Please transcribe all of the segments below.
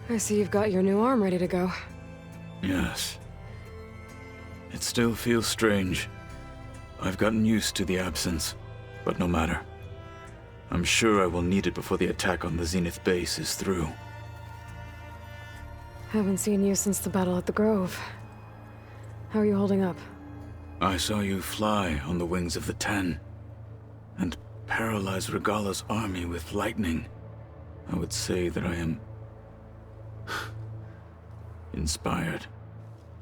I see you've got your new arm ready to go. Yes. It still feels strange. I've gotten used to the absence, but no matter. I'm sure I will need it before the attack on the Zenith base is through. Haven't seen you since the battle at the Grove. How are you holding up? I saw you fly on the wings of the Ten, and paralyze Regalla's army with lightning. I would say that I am inspired.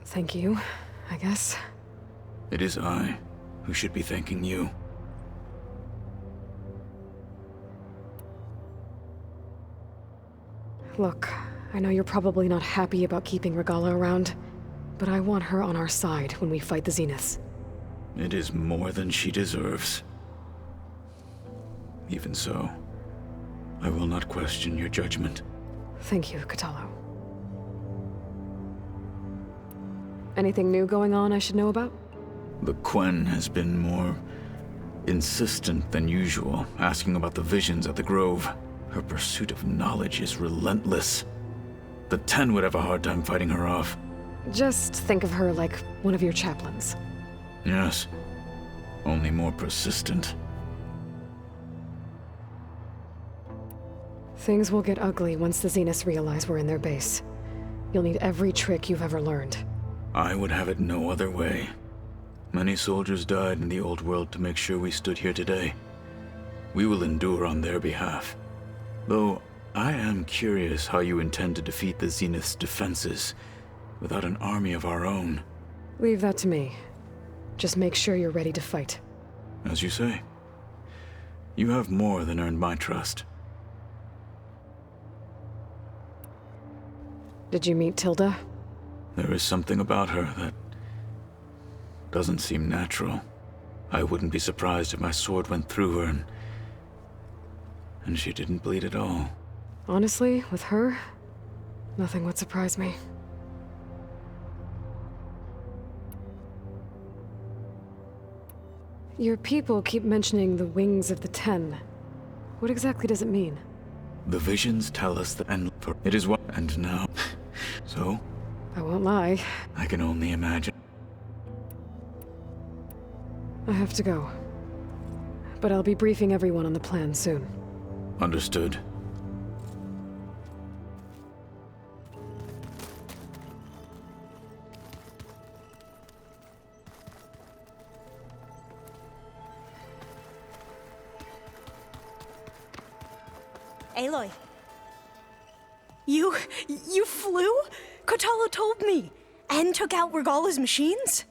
Thank you, I guess. It is I who should be thanking you. Look, I know you're probably not happy about keeping Regalla around, but I want her on our side when we fight the Zeniths. It is more than she deserves. Even so, I will not question your judgment. Thank you, Kotallo. Anything new going on I should know about? The Quen has been more insistent than usual, asking about the visions at the Grove. Her pursuit of knowledge is relentless. The Ten would have a hard time fighting her off. Just think of her like one of your chaplains. Yes, only more persistent. Things will get ugly once the Zeniths realize we're in their base. You'll need every trick you've ever learned. I would have it no other way. Many soldiers died in the old world to make sure we stood here today. We will endure on their behalf. Though, I am curious how you intend to defeat the Zenith's defenses without an army of our own. Leave that to me. Just make sure you're ready to fight. As you say. You have more than earned my trust. Did you meet Tilda? There is something about her that doesn't seem natural. I wouldn't be surprised if my sword went through her and she didn't bleed at all. Honestly, with her, nothing would surprise me. Your people keep mentioning the wings of the Ten. What exactly does it mean? The visions tell us that it is what, and now, so? I won't lie. I can only imagine. I have to go. But I'll be briefing everyone on the plan soon. Understood. Aloy. You flew? Kotallo told me. And took out Regalla's machines?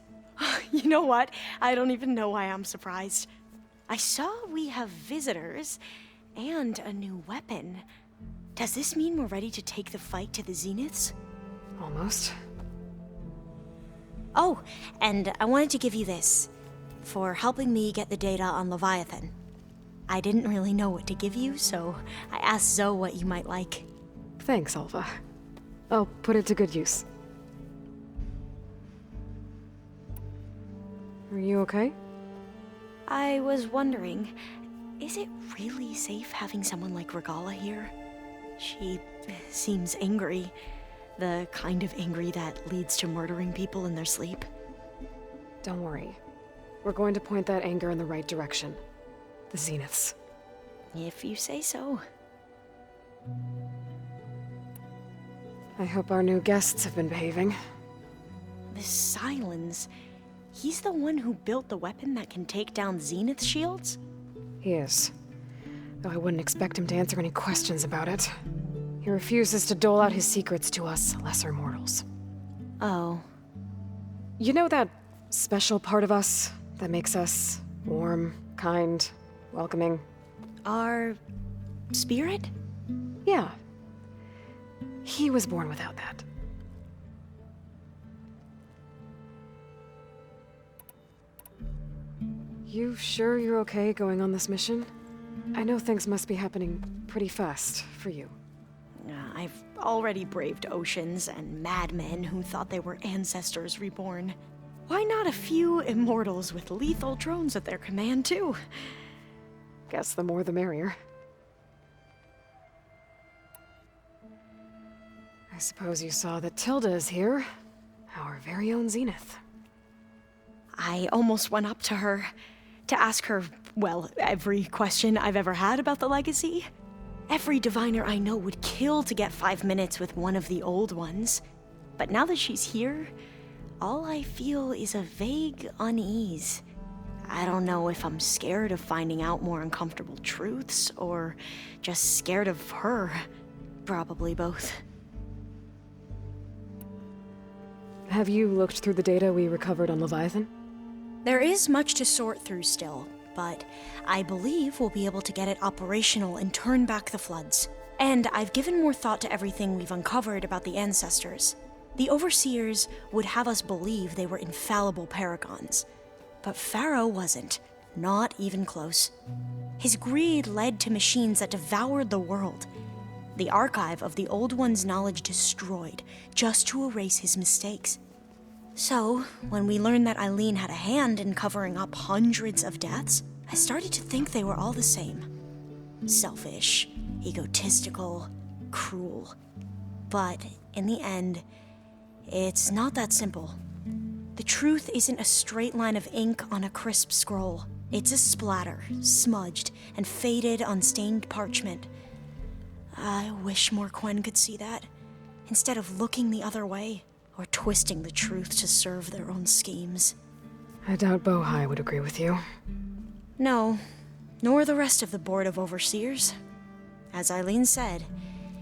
You know what? I don't even know why I'm surprised. I saw we have visitors and a new weapon. Does this mean we're ready to take the fight to the Zeniths? Almost. Oh, and I wanted to give you this for helping me get the data on Leviathan. I didn't really know what to give you, so I asked Zoe what you might like. Thanks, Alva. I'll put it to good use. Are you okay? I was wondering, is it really safe having someone like Regalla here? She seems angry. The kind of angry that leads to murdering people in their sleep. Don't worry. We're going to point that anger in the right direction. The Zeniths. If you say so. I hope our new guests have been behaving. This Sylens, he's the one who built the weapon that can take down Zenith shields? He is. Though I wouldn't expect him to answer any questions about it. He refuses to dole out his secrets to us lesser mortals. Oh. You know that special part of us that makes us warm, kind, welcoming? Our spirit? Yeah. He was born without that. You sure you're okay going on this mission? I know things must be happening pretty fast for you. I've already braved oceans and madmen who thought they were ancestors reborn. Why not a few immortals with lethal drones at their command, too? Guess the more the merrier. I suppose you saw that Tilda is here. Our very own Zenith. I almost went up to her to ask her, well, every question I've ever had about the legacy. Every diviner I know would kill to get 5 minutes with one of the old ones. But now that she's here, all I feel is a vague unease. I don't know if I'm scared of finding out more uncomfortable truths, or just scared of her. Probably both. Have you looked through the data we recovered on Leviathan? There is much to sort through still, but I believe we'll be able to get it operational and turn back the floods. And I've given more thought to everything we've uncovered about the ancestors. The Overseers would have us believe they were infallible paragons. But Pharaoh wasn't. Not even close. His greed led to machines that devoured the world. The archive of the Old One's knowledge destroyed, just to erase his mistakes. So, when we learned that Eileen had a hand in covering up hundreds of deaths, I started to think they were all the same. Selfish, egotistical, cruel. But, in the end, it's not that simple. The truth isn't a straight line of ink on a crisp scroll. It's a splatter, smudged, and faded on stained parchment. I wish more Quen could see that, instead of looking the other way, or twisting the truth to serve their own schemes. I doubt Bohai would agree with you. No, nor the rest of the Board of Overseers. As Eileen said,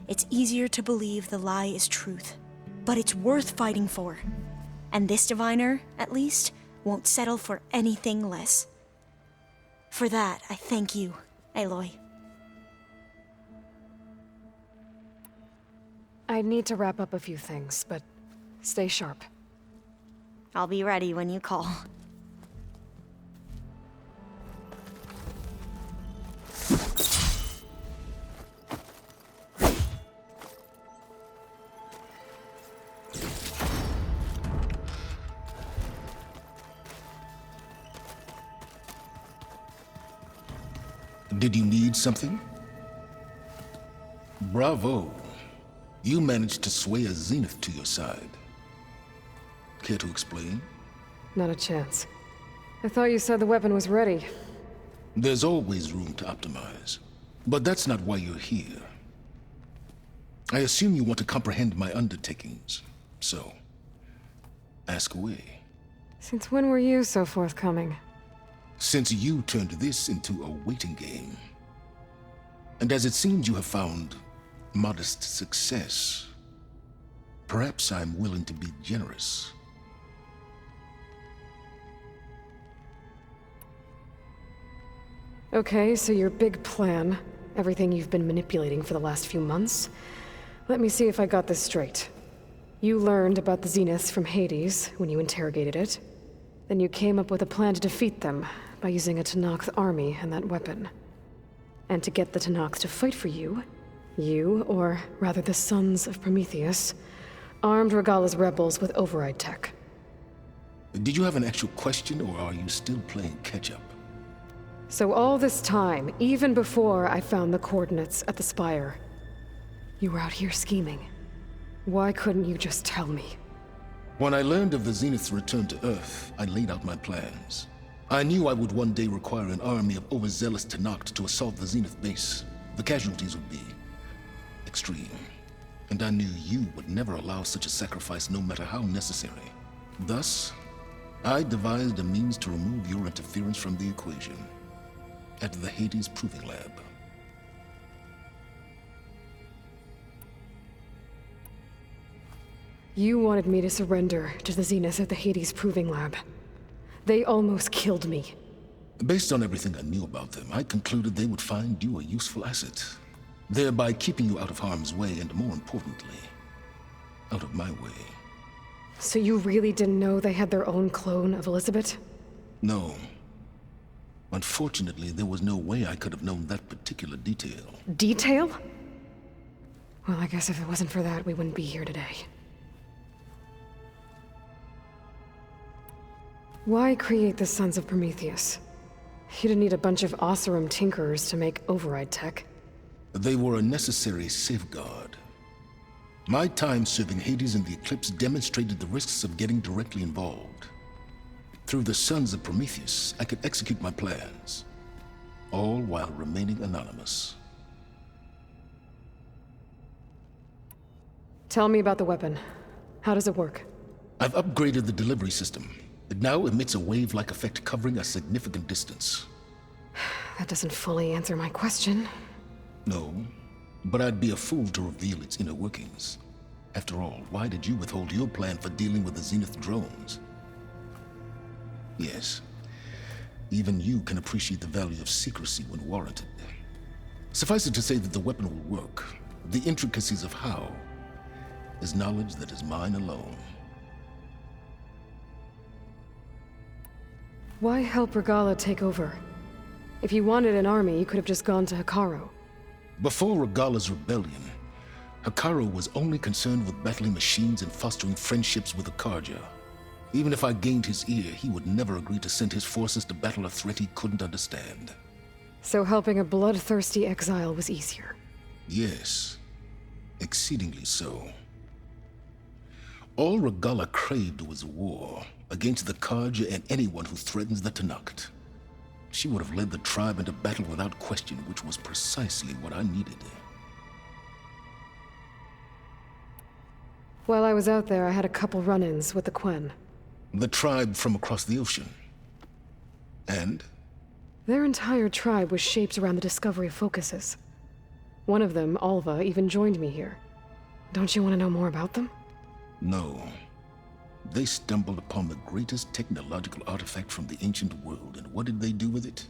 it's easier to believe the lie is truth, but it's worth fighting for. And this diviner, at least, won't settle for anything less. For that, I thank you, Aloy. I need to wrap up a few things, but stay sharp. I'll be ready when you call. Did you need something? Bravo. You managed to sway a Zenith to your side. Care to explain? Not a chance. I thought you said the weapon was ready. There's always room to optimize. But that's not why you're here. I assume you want to comprehend my undertakings. So, ask away. Since when were you so forthcoming? Since you turned this into a waiting game. And as it seems you have found modest success, perhaps I'm willing to be generous. Okay, so your big plan, everything you've been manipulating for the last few months. Let me see if I got this straight. You learned about the Zeniths from Hades when you interrogated it. Then you came up with a plan to defeat them by using a Tenakth army and that weapon. And to get the Tenakth to fight for you, or rather the Sons of Prometheus, armed Regalla's rebels with override tech. Did you have an actual question, or are you still playing catch-up? So all this time, even before I found the coordinates at the Spire, you were out here scheming. Why couldn't you just tell me? When I learned of the Zenith's return to Earth, I laid out my plans. I knew I would one day require an army of overzealous Tenakth to assault the Zenith base. The casualties would be extreme. And I knew you would never allow such a sacrifice, no matter how necessary. Thus, I devised a means to remove your interference from the equation at the Hades Proving Lab. You wanted me to surrender to the Zeniths at the Hades Proving Lab. They almost killed me. Based on everything I knew about them, I concluded they would find you a useful asset, thereby keeping you out of harm's way and, more importantly, out of my way. So you really didn't know they had their own clone of Elizabeth? No. Unfortunately, there was no way I could have known that particular detail. Detail? Well, I guess if it wasn't for that, we wouldn't be here today. Why create the Sons of Prometheus? You didn't need a bunch of Oseram tinkerers to make override tech. They were a necessary safeguard. My time serving Hades in the Eclipse demonstrated the risks of getting directly involved. Through the Sons of Prometheus, I could execute my plans, all while remaining anonymous. Tell me about the weapon. How does it work? I've upgraded the delivery system. It now emits a wave-like effect covering a significant distance. That doesn't fully answer my question. No, but I'd be a fool to reveal its inner workings. After all, why did you withhold your plan for dealing with the Zenith drones? Yes, even you can appreciate the value of secrecy when warranted. Suffice it to say that the weapon will work. The intricacies of how is knowledge that is mine alone. Why help Regalla take over? If you wanted an army, you could have just gone to Hekarro. Before Regalla's rebellion, Hekarro was only concerned with battling machines and fostering friendships with the Carja. Even if I gained his ear, he would never agree to send his forces to battle a threat he couldn't understand. So helping a bloodthirsty exile was easier. Yes, exceedingly so. All Regalla craved was war against the Carja and anyone who threatens the Tenakth. She would have led the tribe into battle without question, which was precisely what I needed. While I was out there, I had a couple run-ins with the Quen. The tribe from across the ocean. And? Their entire tribe was shaped around the discovery of focuses. One of them, Alva, even joined me here. Don't you want to know more about them? No. They stumbled upon the greatest technological artifact from the ancient world, and what did they do with it?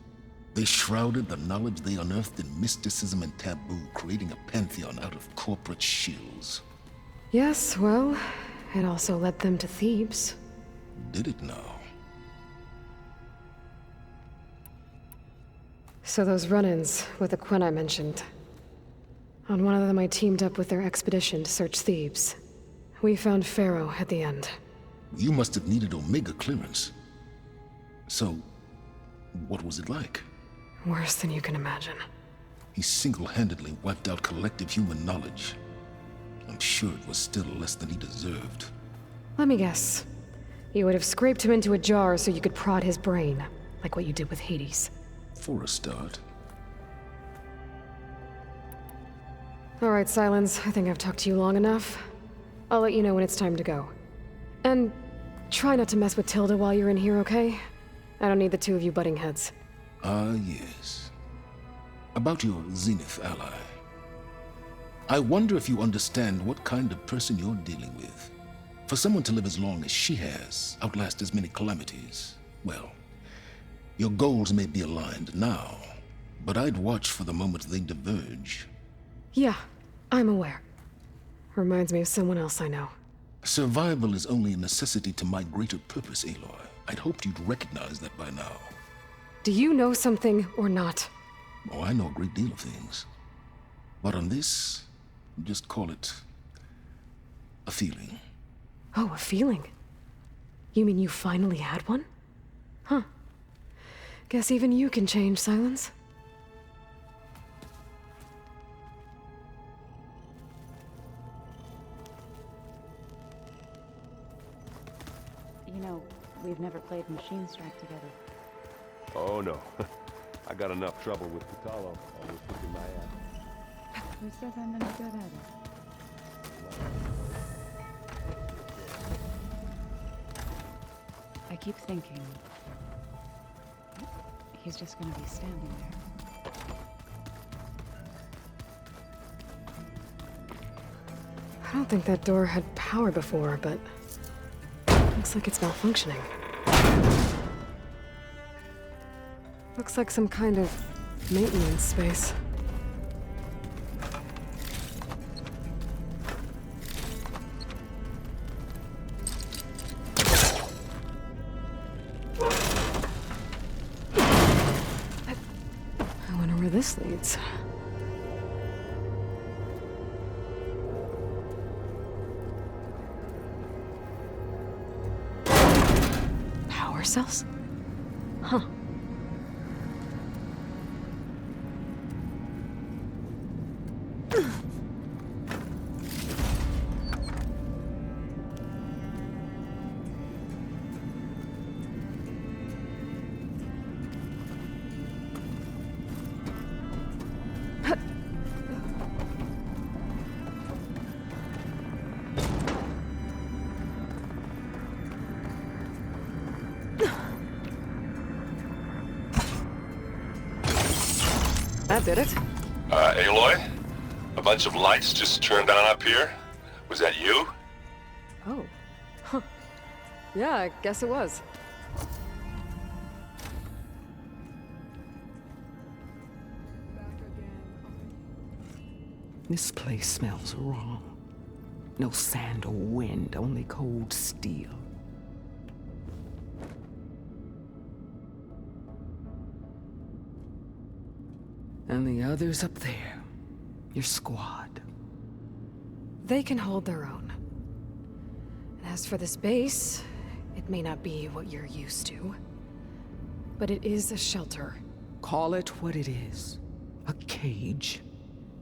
They shrouded the knowledge they unearthed in mysticism and taboo, creating a pantheon out of corporate shills. Yes, well, it also led them to Thebes. Did it now? So those run-ins with the Quen I mentioned. On one of them I teamed up with their expedition to search Thebes. We found Pharaoh at the end. You must have needed Omega clearance. So, what was it like? Worse than you can imagine. He single-handedly wiped out collective human knowledge. I'm sure it was still less than he deserved. Let me guess. You would have scraped him into a jar so you could prod his brain, like what you did with Hades. For a start. All right, Silence. I think I've talked to you long enough. I'll let you know when it's time to go. And try not to mess with Tilda while you're in here, okay? I don't need the two of you butting heads. Ah, yes. About your Zenith ally. I wonder if you understand what kind of person you're dealing with. For someone to live as long as she has, outlast as many calamities, well, your goals may be aligned now, but I'd watch for the moment they diverge. Yeah, I'm aware. Reminds me of someone else I know. Survival is only a necessity to my greater purpose, Aloy. I'd hoped you'd recognize that by now. Do you know something or not? Oh, I know a great deal of things. But on this, just call it a feeling. Oh, a feeling? You mean you finally had one? Huh. Guess even you can change, Silence. You know, we've never played Machine Strike together. Oh no. I got enough trouble with Kotallo. Always kicking my ass. Who says I'm any good at it? I keep thinking... he's just gonna be standing there. I don't think that door had power before, but... looks like it's malfunctioning. Looks like some kind of maintenance space. I wonder where this leads. Power cells? Huh. That did it. Aloy? A bunch of lights just turned on up here? Was that you? Oh. Huh. Yeah, I guess it was. This place smells wrong. No sand or wind, only cold steel. And the others up there, your squad. They can hold their own. And as for this base, it may not be what you're used to, but it is a shelter. Call it what it is. A cage.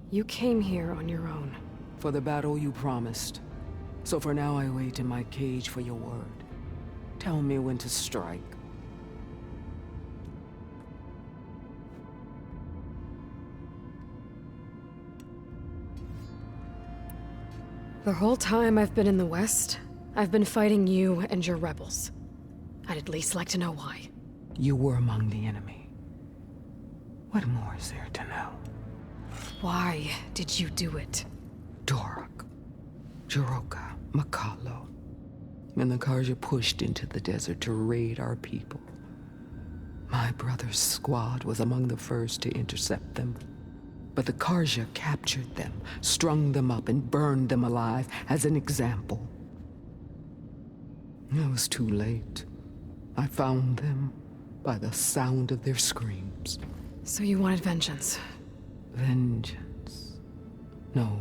You came here on your own. For the battle you promised. So for now I wait in my cage for your word. Tell me when to strike. The whole time I've been in the West, I've been fighting you and your rebels. I'd at least like to know why. You were among the enemy. What more is there to know? Why did you do it? Dorak, Jiroka, Makalo. When the Karja pushed into the desert to raid our people, my brother's squad was among the first to intercept them. But the Karja captured them, strung them up, and burned them alive as an example. It was too late. I found them by the sound of their screams. So you wanted vengeance? Vengeance? No.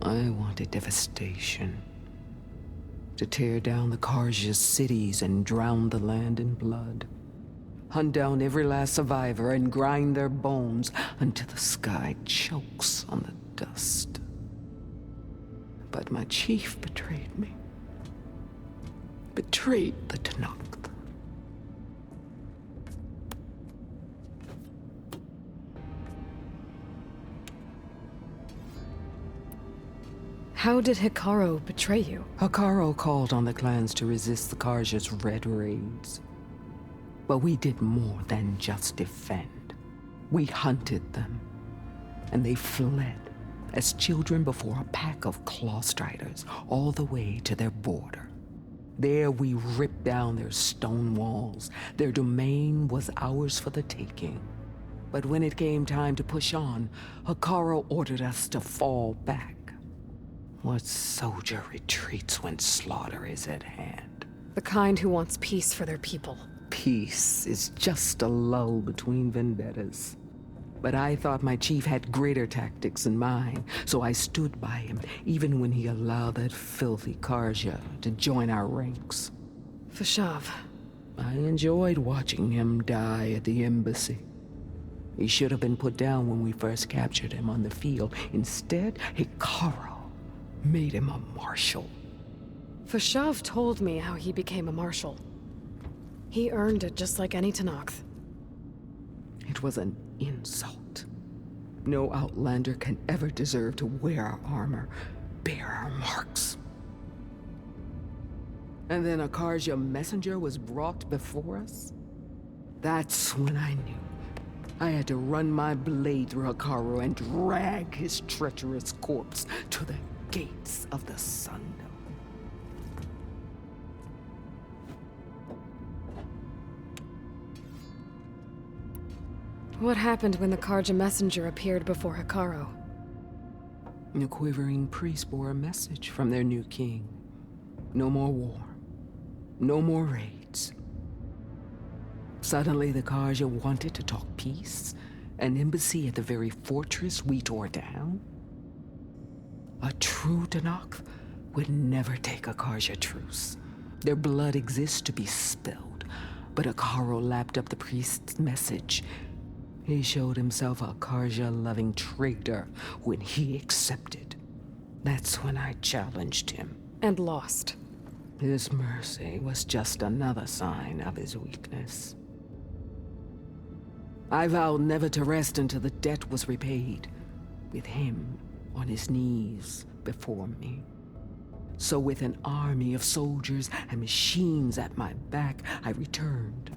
I wanted devastation. To tear down the Karja's cities and drown the land in blood. Hunt down every last survivor and grind their bones until the sky chokes on the dust. But my chief betrayed me. Betrayed the Tenakth. How did Hikaru betray you? Hikaru called on the clans to resist the Karja's red raids. But we did more than just defend. We hunted them, and they fled as children before a pack of Clawstriders all the way to their border. There we ripped down their stone walls. Their domain was ours for the taking. But when it came time to push on, Hikaru ordered us to fall back. What soldier retreats when slaughter is at hand? The kind who wants peace for their people. Peace is just a lull between vendettas. But I thought my chief had greater tactics than mine, so I stood by him, even when he allowed that filthy Karja to join our ranks. Fashav. I enjoyed watching him die at the embassy. He should have been put down when we first captured him on the field. Instead, Hikaru made him a marshal. Fashav told me how he became a marshal. He earned it just like any Tenakth. It was an insult. No Outlander can ever deserve to wear our armor, bear our marks. And then a Karja messenger was brought before us? That's when I knew. I had to run my blade through Hikaru and drag his treacherous corpse to the gates of the Sundom. What happened when the Karja messenger appeared before Hikaru? The quivering priests bore a message from their new king. No more war. No more raids. Suddenly the Karja wanted to talk peace. An embassy at the very fortress we tore down. A true Tenakth would never take a Karja truce. Their blood exists to be spilled. But Hikaru lapped up the priest's message. He showed himself a Karja-loving traitor when he accepted. That's when I challenged him. And lost. His mercy was just another sign of his weakness. I vowed never to rest until the debt was repaid, with him on his knees before me. So with an army of soldiers and machines at my back, I returned.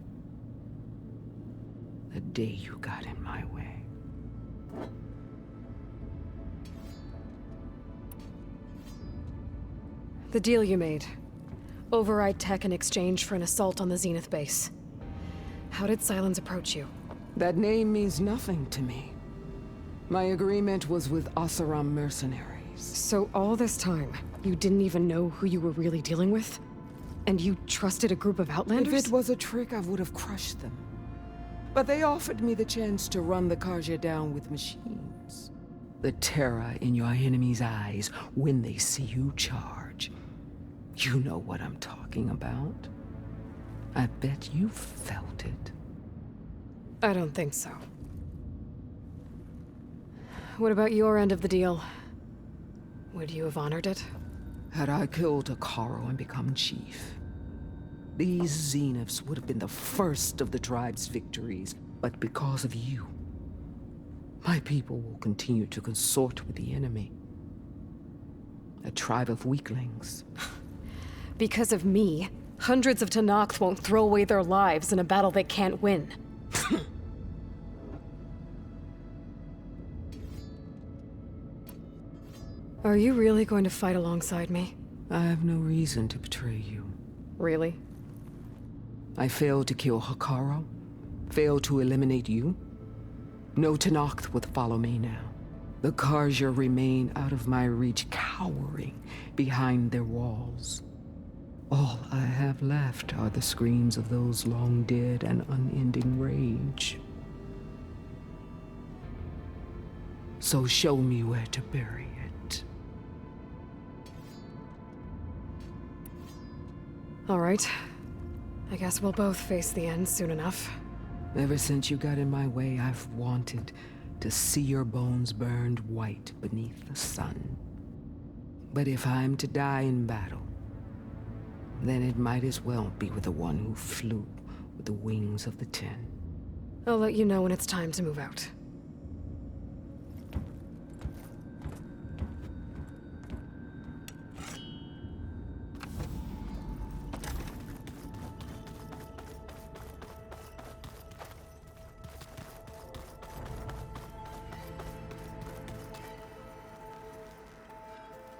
the day you got in my way. The deal you made. Override tech in exchange for an assault on the Zenith base. How did Sylens approach you? That name means nothing to me. My agreement was with Oseram mercenaries. So all this time, you didn't even know who you were really dealing with? And you trusted a group of Outlanders? If it was a trick, I would have crushed them. But they offered me the chance to run the Carja down with machines. The terror in your enemy's eyes when they see you charge. You know what I'm talking about. I bet you felt it. I don't think so. What about your end of the deal? Would you have honored it? Had I killed Hekarro and become chief, these Zeniths would have been the first of the tribe's victories. But because of you, my people will continue to consort with the enemy. A tribe of weaklings. Because of me, hundreds of Tenakth won't throw away their lives in a battle they can't win. Are you really going to fight alongside me? I have no reason to betray you. Really? I failed to kill Hekarro, failed to eliminate you. No Tenakth would follow me now. The Carja remain out of my reach, cowering behind their walls. All I have left are the screams of those long dead and unending rage. So show me where to bury it. All right. I guess we'll both face the end soon enough. Ever since you got in my way, I've wanted to see your bones burned white beneath the sun. But if I'm to die in battle, then it might as well be with the one who flew with the wings of the Ten. I'll let you know when it's time to move out.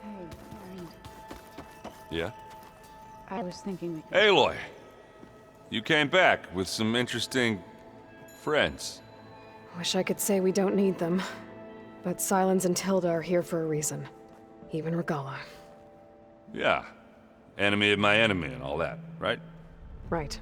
Hey, Marine. Yeah? I was thinking we could... Aloy! You came back with some interesting... friends. Wish I could say we don't need them. But Sylens and Tilda are here for a reason. Even Regalla. Yeah. Enemy of my enemy and all that, right? Right.